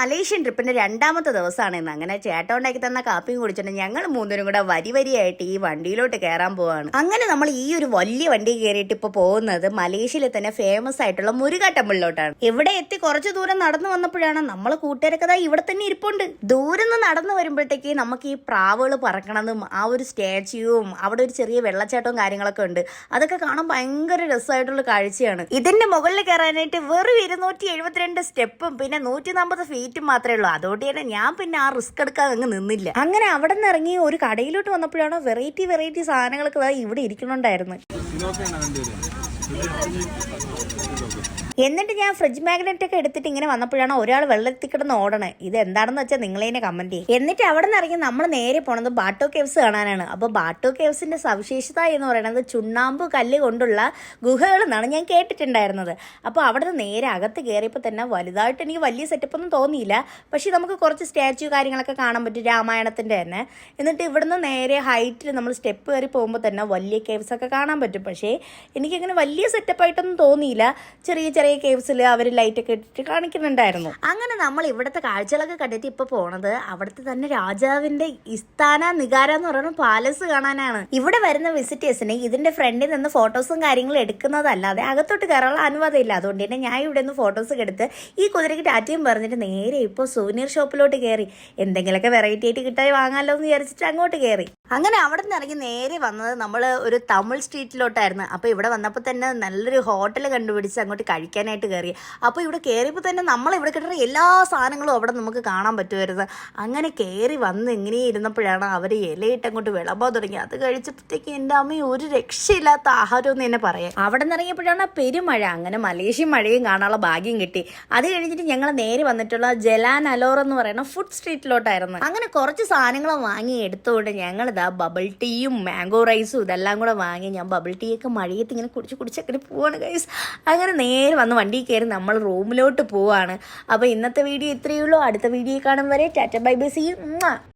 Malaysian ട്രിപ്പിന്റെ രണ്ടാമത്തെ ദിവസമാണ് ഇന്ന്. അങ്ങനെ ചേട്ടൻ ഉണ്ടാക്കി തന്ന കാപ്പിയും കുടിച്ചിട്ട് ഞങ്ങൾ മൂന്നരും കൂടെ വരിയായിട്ട് ഈ വണ്ടിയിലോട്ട് കയറാൻ പോവാണ്. അങ്ങനെ നമ്മൾ ഈ ഒരു വലിയ വണ്ടി കയറിയിട്ട് ഇപ്പൊ പോകുന്നത് മലേഷ്യയിലെ തന്നെ ഫേമസ് ആയിട്ടുള്ള മുരുക ടെമ്പിളിലോട്ടാണ്. ഇവിടെ എത്തി കുറച്ച് ദൂരം നടന്നു വന്നപ്പോഴാണ് നമ്മൾ കൂട്ടുകാരൊക്കെ ഇവിടെ തന്നെ ഇരിപ്പുണ്ട്. ദൂരം നിന്ന് നടന്നു വരുമ്പോഴത്തേക്ക് നമുക്ക് ഈ പ്രാവുകൾ പറക്കണതും ആ ഒരു സ്റ്റാച്യൂവും അവിടെ ഒരു ചെറിയ വെള്ളച്ചാട്ടവും കാര്യങ്ങളൊക്കെ ഉണ്ട്. അതൊക്കെ കാണാൻ ഭയങ്കര രസമായിട്ടുള്ള കാഴ്ചയാണ്. ഇതിന്റെ മുകളിൽ കയറാനായിട്ട് വെറും 272 സ്റ്റെപ്പും പിന്നെ 140 ഫീറ്റും മാത്രമേ ഉള്ളൂ. അതുകൊണ്ട് തന്നെ ഞാൻ പിന്നെ ആ റിസ്ക് എടുക്കാൻ അങ്ങ് നിന്നില്ല. അങ്ങനെ അവിടെ നിന്ന് ഇറങ്ങി ഒരു കടയിലോട്ട് വന്നപ്പോഴാണ് വെറൈറ്റി സാധനങ്ങളൊക്കെ ഇവിടെ ഇരിക്കുന്നുണ്ടായിരുന്നു. എന്നിട്ട് ഞാൻ ഫ്രിഡ്ജ് മാഗ്നറ്റ് ഒക്കെ എടുത്തിട്ട് ഇങ്ങനെ വന്നപ്പോഴാണ് ഒരാൾ വെള്ളത്തിൽ കിടന്ന് ഓടണേ. ഇത് എന്താണെന്ന് വെച്ചാൽ നിങ്ങളതിനെ കമന്റ് ചെയ്യും. എന്നിട്ട് അവിടെ നിന്ന് ഇറങ്ങി നമ്മൾ നേരെ പോണത് ബാട്ടോ കേവ്സ് കാണാനാണ്. അപ്പോൾ ബാട്ടോ കേവ്സിന്റെ സവിശേഷത എന്ന് പറയുന്നത് ചുണ്ണാമ്പ് കല്ല് കൊണ്ടുള്ള ഗുഹകൾ എന്നാണ് ഞാൻ കേട്ടിട്ടുണ്ടായിരുന്നത്. അപ്പോൾ അവിടെ നിന്ന് നേരെ അകത്ത് കയറിയപ്പോൾ തന്നെ വലുതായിട്ട് എനിക്ക് വലിയ സെറ്റപ്പ് ഒന്നും തോന്നിയില്ല. പക്ഷേ നമുക്ക് കുറച്ച് സ്റ്റാച്യു കാര്യങ്ങളൊക്കെ കാണാൻ പറ്റും, രാമായണത്തിന്റെ തന്നെ. എന്നിട്ട് ഇവിടുന്ന് നേരെ ഹൈറ്റിൽ നമ്മൾ സ്റ്റെപ്പ് കയറി പോകുമ്പോൾ തന്നെ വലിയ കേവ്സ് ഒക്കെ കാണാൻ പറ്റും. പക്ഷേ എനിക്കങ്ങനെ വലിയ സെറ്റപ്പായിട്ടൊന്നും തോന്നിയില്ല. ചെറിയ കേവ്സിൽ അവർ ലൈറ്റൊക്കെ ഇട്ടിട്ട് കാണിക്കുന്നുണ്ടായിരുന്നു. അങ്ങനെ നമ്മൾ ഇവിടുത്തെ കാഴ്ചകളൊക്കെ കണ്ടിട്ട് ഇപ്പൊ പോണത് അവിടുത്തെ തന്നെ രാജാവിന്റെ ഇസ്താന നിഗാര എന്ന് പറയുന്ന പാലസ് കാണാനാണ്. ഇവിടെ വരുന്ന വിസിറ്റേഴ്സിന് ഇതിന്റെ ഫ്രണ്ടിൽ നിന്ന് ഫോട്ടോസും കാര്യങ്ങളും എടുക്കുന്നതല്ലാതെ അകത്തോട്ട് കയറാനുള്ള അനുവാദമില്ല. അതുകൊണ്ട് തന്നെ ഞാൻ ഇവിടെ നിന്ന് ഫോട്ടോസ് എടുത്ത് ഈ കുതിരയ്ക്ക് ടാറ്റയും പറഞ്ഞിട്ട് നേരെ ഇപ്പോൾ സുവനീർ ഷോപ്പിലോട്ട് കയറി. എന്തെങ്കിലുമൊക്കെ വെറൈറ്റി ആയിട്ട് കിട്ടാൻ വാങ്ങാമല്ലോ എന്ന് വിചാരിച്ചിട്ട് അങ്ങോട്ട് കയറി. അങ്ങനെ അവിടെ നിന്ന് ഇറങ്ങി നേരെ വന്നത് നമ്മൾ ഒരു തമിഴ് സ്ട്രീറ്റിലോട്ടായിരുന്നു. അപ്പോൾ ഇവിടെ വന്നപ്പോൾ തന്നെ നല്ലൊരു ഹോട്ടൽ കണ്ടുപിടിച്ച് അങ്ങോട്ട് കഴിക്കാനായിട്ട് കയറി. അപ്പോൾ ഇവിടെ കയറിയപ്പോൾ തന്നെ നമ്മളിവിടെ കിട്ടുന്ന എല്ലാ സാധനങ്ങളും അവിടെ നമുക്ക് കാണാൻ പറ്റുമായിരുന്നു. അങ്ങനെ കയറി വന്ന് ഇങ്ങനെ ഇരുന്നപ്പോഴാണ് അവർ ഇലയിട്ട് അങ്ങോട്ട് വിളമ്പാൻ തുടങ്ങി. അത് കഴിച്ചപ്പോഴത്തേക്ക് എൻ്റെ അമ്മ ഒരു രക്ഷയില്ലാത്ത ആഹാരം എന്ന് തന്നെ പറയാം. അവിടെ നിന്ന് ഇറങ്ങിയപ്പോഴാണ് പെരുമഴ. അങ്ങനെ മലേഷ്യൻ മഴയും കാണാനുള്ള ഭാഗ്യം കിട്ടി. അത് കഴിഞ്ഞിട്ട് ഞങ്ങൾ നേരെ വന്നിട്ടുള്ള ജലാൻ അലോർ എന്ന് പറയുന്ന ഫുഡ് സ്ട്രീറ്റിലോട്ടായിരുന്നു. അങ്ങനെ കുറച്ച് സാധനങ്ങൾ വാങ്ങി എടുത്തുകൊണ്ട് ഞങ്ങൾ ബബിൾ ടീയും മാംഗോ റൈസും ഇതെല്ലാം കൂടെ വാങ്ങി. ഞാൻ ബബിൾ ടീ ഒക്കെ മഴയത്ത് ഇങ്ങനെ കുടിച്ചൊക്കെ പോവാണ് ഗൈസ്. അങ്ങനെ നേരെ വന്ന് വണ്ടി കയറി നമ്മൾ റൂമിലോട്ട് പോവാണ്. അപ്പോൾ ഇന്നത്തെ വീഡിയോ ഇത്രയേ ഉള്ളൂ. അടുത്ത വീഡിയോ കാണും വരെ tata bye bye, see U.